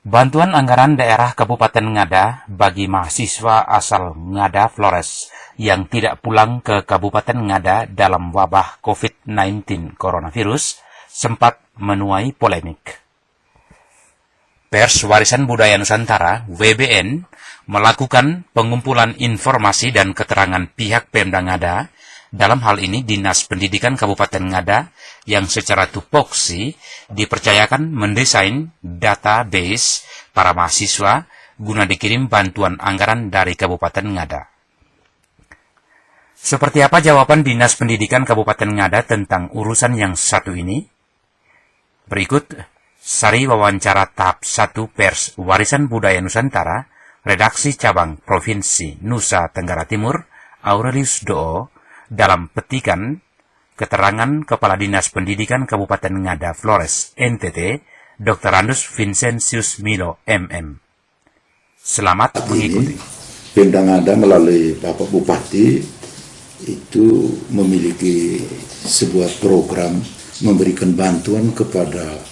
Bantuan anggaran daerah Kabupaten Ngada bagi mahasiswa asal Ngada Flores yang tidak pulang ke Kabupaten Ngada dalam wabah COVID-19 coronavirus sempat menuai polemik. Pers Warisan Budaya Nusantara (WBN) melakukan pengumpulan informasi dan keterangan pihak Pemda Ngada, dalam hal ini Dinas Pendidikan Kabupaten Ngada, yang secara tupoksi dipercayakan mendesain database para mahasiswa guna dikirim bantuan anggaran dari Kabupaten Ngada. Seperti apa jawaban Dinas Pendidikan Kabupaten Ngada tentang urusan yang satu ini? Berikut sari wawancara tahap 1 Pers Warisan Budaya Nusantara, Redaksi Cabang Provinsi Nusa Tenggara Timur, Aurelius Doo, dalam petikan keterangan Kepala Dinas Pendidikan Kabupaten Ngada Flores, NTT, Dr. Andus Vincentius Milo, MM. Selamat mengikuti. Pemda Ngada melalui Bapak Bupati itu memiliki sebuah program memberikan bantuan kepada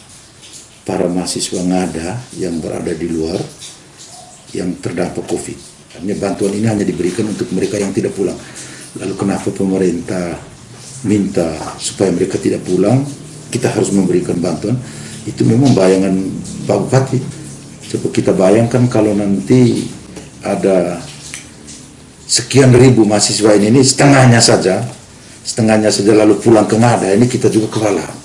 para mahasiswa Ngada yang berada di luar yang terdampak COVID. Artinya bantuan ini hanya diberikan untuk mereka yang tidak pulang. Lalu kenapa pemerintah minta supaya mereka tidak pulang, kita harus memberikan bantuan? Itu memang bayangan Pak Bupati. Coba kita bayangkan kalau nanti ada sekian ribu mahasiswa ini setengahnya saja lalu pulang ke Ngada, ini kita juga kewalahan.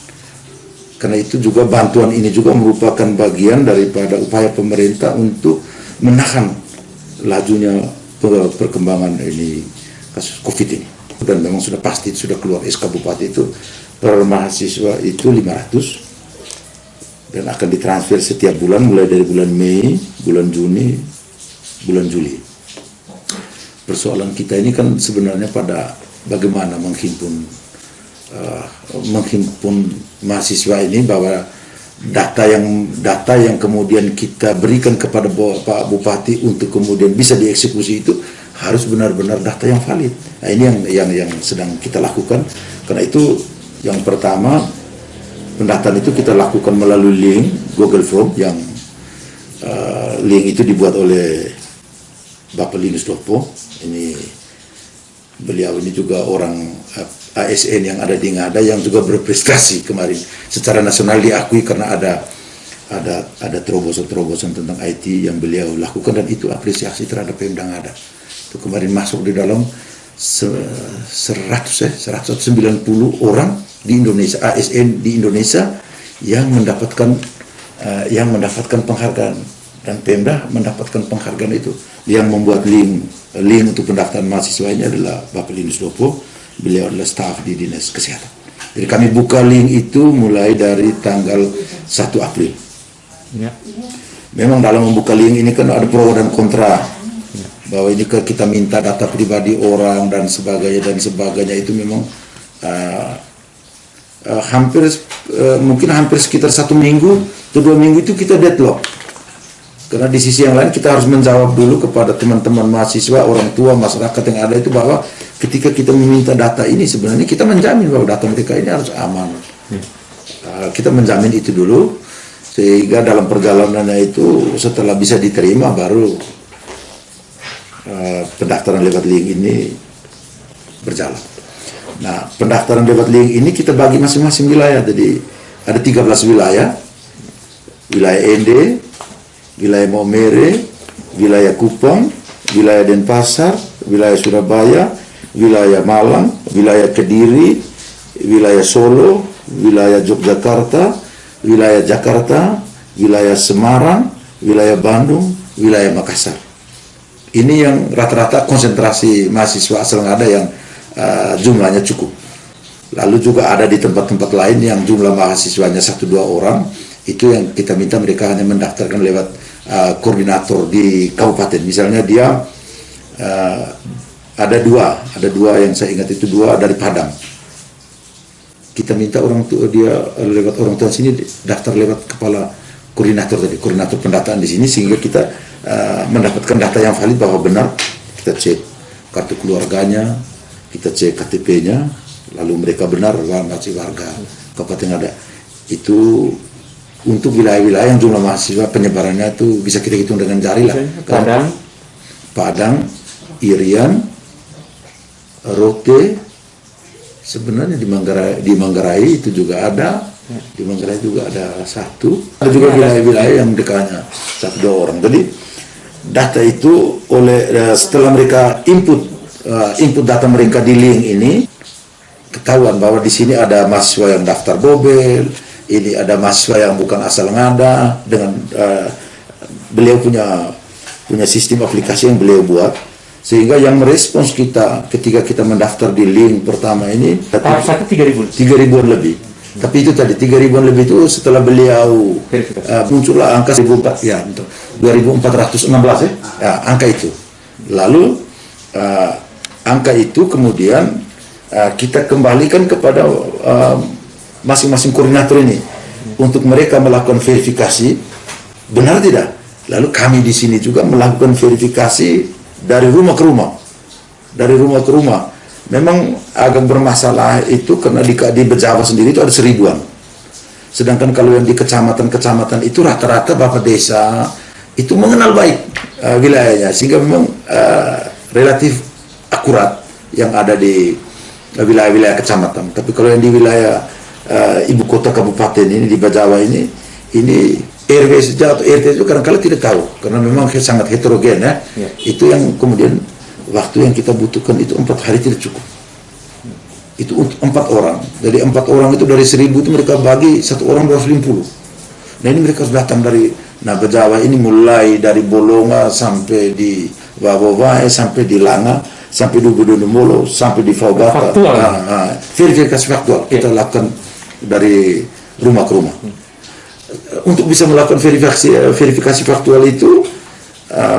Karena itu juga bantuan ini juga merupakan bagian daripada upaya pemerintah untuk menahan lajunya perkembangan ini kasus COVID ini. Dan memang sudah pasti sudah keluar SK Bupati itu per mahasiswa itu 500 dan akan ditransfer setiap bulan mulai dari bulan Mei, bulan Juni, bulan Juli. Persoalan kita ini kan sebenarnya pada bagaimana menghimpun mahasiswa ini, bahwa data yang kemudian kita berikan kepada Pak Bupati untuk kemudian bisa dieksekusi itu harus benar-benar data yang valid. Nah, ini yang sedang kita lakukan. Karena itu yang pertama, pendataan itu kita lakukan melalui link Google Form yang link itu dibuat oleh Bapak Linus Dopo. Beliau ini juga orang ASN yang ada di Ngada yang juga berprestasi kemarin secara nasional diakui karena ada terobosan-terobosan tentang IT yang beliau lakukan, dan itu apresiasi terhadap Pemda Ngada. Itu kemarin masuk di dalam 190 orang di Indonesia, ASN di Indonesia yang mendapatkan penghargaan, dan Pemda mendapatkan penghargaan itu. Yang membuat link untuk pendaftaran mahasiswa ini adalah Bapak Linus Dopo. Beliau adalah staf di Dinas Kesehatan. Jadi kami buka link itu mulai dari tanggal 1 April. Ya. Memang dalam membuka link ini kan ada pro dan kontra. Ya. Bahwa ini kita minta data pribadi orang dan sebagainya itu memang mungkin hampir sekitar 1 minggu atau 2 minggu itu kita deadlock. Karena di sisi yang lain kita harus menjawab dulu kepada teman-teman mahasiswa, orang tua, masyarakat yang ada itu, bahwa ketika kita meminta data ini sebenarnya kita menjamin bahwa data mereka ini harus aman. Kita menjamin itu dulu, sehingga dalam perjalanannya itu setelah bisa diterima baru pendaftaran lewat link ini berjalan. Nah, pendaftaran lewat link ini kita bagi masing-masing wilayah. Jadi ada 13 wilayah. Wilayah Ende, wilayah Maumere, wilayah Kupang, wilayah Denpasar, wilayah Surabaya, wilayah Malang, wilayah Kediri, wilayah Solo, wilayah Yogyakarta, wilayah Jakarta, wilayah Semarang, wilayah Bandung, wilayah Makassar. Ini yang rata-rata konsentrasi mahasiswa asal Ngada yang jumlahnya cukup. Lalu juga ada di tempat-tempat lain yang jumlah mahasiswanya 1-2 orang, itu yang kita minta mereka hanya mendaftarkan lewat koordinator di kabupaten. Misalnya dia ada dua yang saya ingat itu, 2 dari Padang. Kita minta orang tua dia lewat orang tua sini daftar lewat kepala koordinator pendataan di sini, sehingga kita mendapatkan data yang valid bahwa benar. Kita cek kartu keluarganya, kita cek KTP-nya, lalu mereka benar masih warga Kabupaten Ngada. Itu untuk wilayah-wilayah yang jumlah mahasiswa penyebarannya itu bisa kita hitung dengan jari lah. Padang, Irian, Rote, sebenarnya di Manggarai itu juga ada. Di Manggarai juga ada satu. Ada juga wilayah-wilayah yang dekatnya 1-2 orang. Jadi data itu setelah mereka input data mereka di link ini, ketahuan bahwa di sini ada mahasiswa yang daftar Bobel, ini ada mahasiswa yang bukan asal ngada, dengan beliau punya sistem aplikasi yang beliau buat, sehingga yang merespons kita ketika kita mendaftar di link pertama ini tahap 1 3.000-an lebih. Tapi itu tadi 3.000-an lebih itu setelah beliau muncullah angka 2.416 ya, angka itu. Lalu angka itu kemudian kita kembalikan kepada masing-masing koordinator ini untuk mereka melakukan verifikasi benar tidak. Lalu kami di sini juga melakukan verifikasi dari rumah ke rumah. Memang agak bermasalah itu karena di Bejawa sendiri itu ada 1000-an. Sedangkan kalau yang di kecamatan-kecamatan itu rata-rata Bapak Desa itu mengenal baik wilayahnya, sehingga memang relatif akurat yang ada di wilayah-wilayah kecamatan. Tapi kalau yang di wilayah ibu kota kabupaten ini di Bejawa ini RW saja atau RT itu kadang-kadang tidak tahu karena memang sangat heterogen ya. Itu yang kemudian waktu yang kita butuhkan itu 4 hari tidak cukup. Itu untuk 4 orang. Jadi 4 orang itu dari 1000 itu mereka bagi 1 orang 250. Nah ini mereka harus datang dari Bejawa ini mulai dari Bolonga sampai di Wawawai sampai di Langa sampai di Budonomolo sampai di Faubata. Verifikasi faktual kita lakukan dari rumah ke rumah. Untuk bisa melakukan verifikasi faktual itu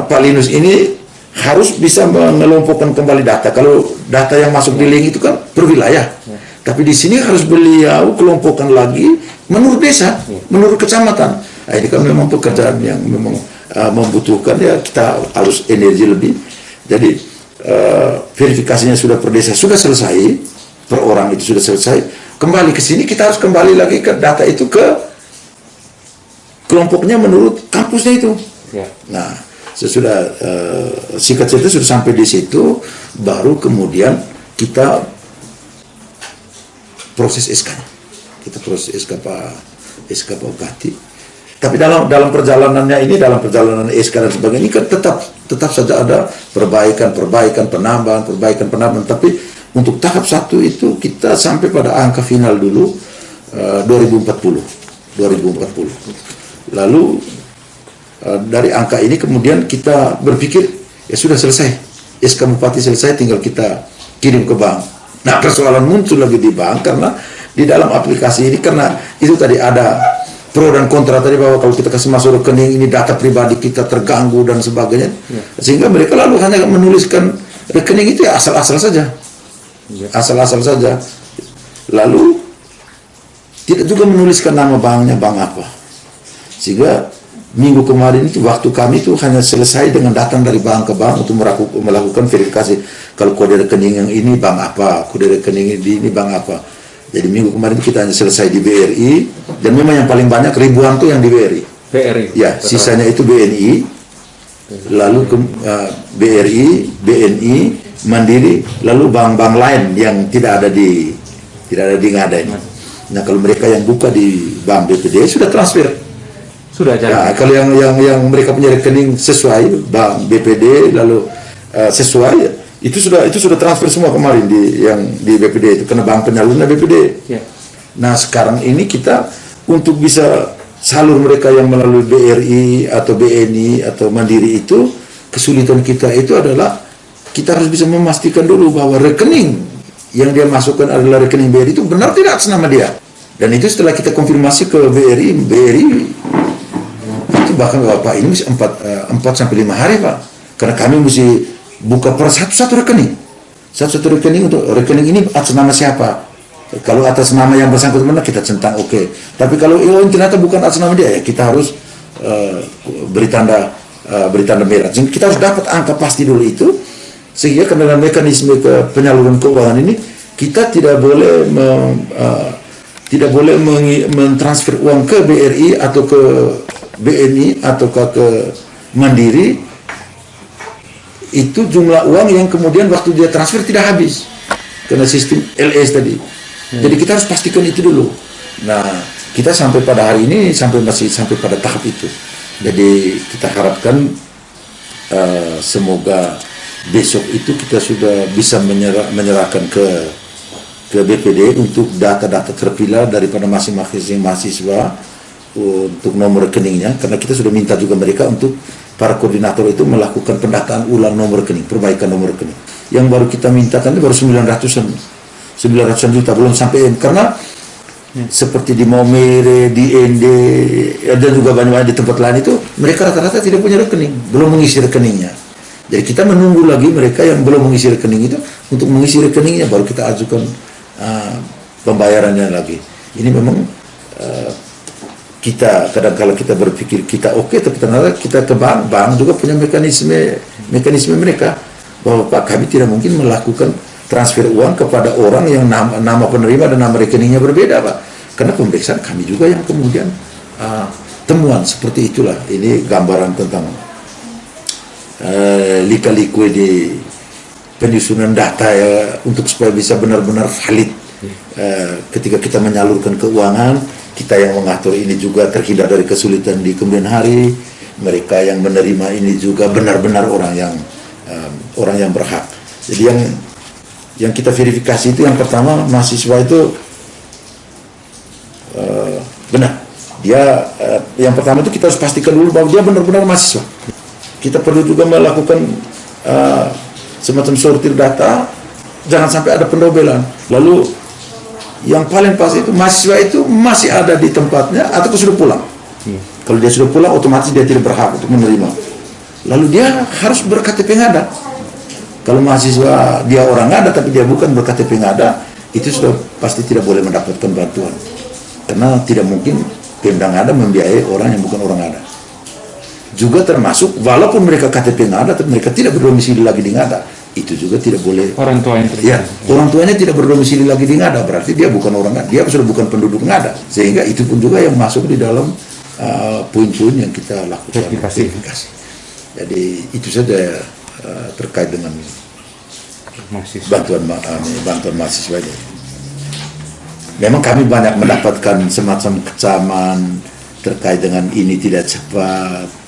Pak Linus ini harus bisa mengelompokkan kembali data. Kalau data yang masuk di link itu kan per wilayah. Tapi di sini harus beliau kelompokkan lagi menurut desa, menurut kecamatan. Nah, ini kan memang pekerjaan yang memang membutuhkan ya kita harus energi lebih. Jadi verifikasinya sudah per desa sudah selesai, per orang itu sudah selesai. Kembali ke sini kita harus kembali lagi ke data itu ke kelompoknya menurut kampusnya itu. Nah, sesudah singkat cerita sudah sampai di situ, baru kemudian kita proses SK-nya. Kita proses SK Pak Bupati. Tapi dalam perjalanannya ini, dalam perjalanan SK dan sebagainya ini kan tetap saja ada perbaikan, penambahan. Tapi untuk tahap 1 itu kita sampai pada angka final dulu 2040. Lalu dari angka ini kemudian kita berpikir ya sudah selesai, SK Bupati selesai, tinggal kita kirim ke bank. Nah persoalan muncul lagi di bank karena di dalam aplikasi ini, karena itu tadi ada pro dan kontra tadi bahwa kalau kita kasih masuk rekening ini data pribadi kita terganggu dan sebagainya, sehingga mereka lalu hanya menuliskan rekening itu ya asal-asal saja, lalu tidak juga menuliskan nama banknya bank apa, sehingga minggu kemarin itu waktu kami itu hanya selesai dengan datang dari bank ke bank untuk melakukan verifikasi kalau kode rekening yang ini bank apa, kode rekening ini bank apa. Jadi minggu kemarin kita hanya selesai di BRI, dan memang yang paling banyak ribuan tuh yang di BRI. Ya, sisanya itu BNI, lalu ke BRI, BNI, Mandiri, lalu bank-bank lain yang tidak ada di Ngada ini. Nah kalau mereka yang buka di bank BPD sudah transfer. Sudah jalan. Nah, kalau yang mereka punya rekening sesuai bank BPD lalu sesuai itu sudah transfer semua kemarin di BPD itu karena bank penyalurnya BPD. Nah sekarang ini kita untuk bisa salur mereka yang melalui BRI atau BNI atau Mandiri itu, kesulitan kita itu adalah kita harus bisa memastikan dulu bahwa rekening yang dia masukkan adalah rekening BRI itu benar tidak atas nama dia. Dan itu setelah kita konfirmasi ke BRI itu bahkan Bapak ini mesti 4 sampai 5 hari Pak, karena kami mesti buka per satu rekening untuk rekening ini atas nama siapa. Kalau atas nama yang bersangkutan kita centang oke. Tapi kalau ternyata bukan atas nama dia ya kita harus beri tanda merah. Jadi kita harus dapat angka pasti dulu itu, sehingga dengan mekanisme penyaluran keuangan ini kita tidak boleh tidak boleh mentransfer uang ke BRI atau ke BNI atau ke Mandiri, itu jumlah uang yang kemudian waktu dia transfer tidak habis karena sistem LS tadi. Jadi kita harus pastikan itu dulu. Nah, kita sampai pada hari ini masih sampai pada tahap itu. Jadi kita harapkan semoga besok itu kita sudah bisa menyerahkan ke BPD untuk data-data terpilah daripada masing-masing mahasiswa untuk nomor rekeningnya, karena kita sudah minta juga mereka untuk para koordinator itu melakukan pendataan ulang nomor rekening, perbaikan nomor rekening. Yang baru kita minta tadi baru 900-an juta, belum sampai, karena seperti di Maumere, di Ende, dan juga banyak di tempat lain itu mereka rata-rata tidak punya rekening, belum mengisi rekeningnya. Jadi kita menunggu lagi mereka yang belum mengisi rekening itu untuk mengisi rekeningnya, baru kita ajukan pembayarannya lagi. Ini memang kita kadang-kala kita berpikir kita oke, tapi ternyata kita ke bank juga punya mekanisme mereka bahwa Pak, kami tidak mungkin melakukan transfer uang kepada orang yang nama penerima dan nama rekeningnya berbeda, Pak, karena pemeriksaan kami juga yang kemudian temuan seperti itulah. Ini gambaran tentang lika-liku di penyusunan data ya, untuk supaya bisa benar-benar valid ketika kita menyalurkan keuangan. Kita yang mengatur ini juga terhindar dari kesulitan di kemudian hari. Mereka yang menerima ini juga benar-benar orang yang berhak. Jadi yang kita verifikasi itu yang pertama, mahasiswa itu benar. Dia yang pertama itu kita harus pastikan dulu bahwa dia benar-benar mahasiswa. Kita perlu juga melakukan semacam sortir data, jangan sampai ada pendobelan. Lalu yang paling pasti itu mahasiswa itu masih ada di tempatnya atau sudah pulang. Kalau dia sudah pulang, otomatis dia tidak berhak untuk menerima. Lalu dia harus ber-KTP Ngada. Kalau mahasiswa dia orang Ngada tapi dia bukan ber-KTP Ngada, itu sudah pasti tidak boleh mendapatkan bantuan. Karena tidak mungkin Pemda Ngada membiayai orang yang bukan orang Ngada. Juga termasuk walaupun mereka KTP Ngada tapi mereka tidak berdomisili lagi di Ngada, itu juga tidak boleh. Orang tuanya orang tuanya tidak berdomisili lagi di Ngada, berarti dia bukan orang Ngada, dia sudah bukan penduduk Ngada. Sehingga itu pun juga yang masuk di dalam poin-poin yang kita lakukan verifikasi. Jadi itu saja terkait dengan bantuan mahasiswa ini. Memang kami banyak mendapatkan semacam kecaman terkait dengan ini tidak cepat.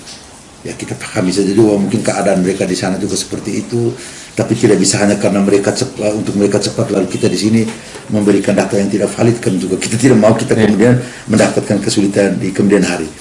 Ya kita pahami saja juga mungkin keadaan mereka di sana juga seperti itu, tapi tidak bisa hanya karena mereka cepat, untuk mereka cepat lalu kita di sini memberikan data yang tidak valid, kan juga kita tidak mau kita kemudian mendapatkan kesulitan di kemudian hari.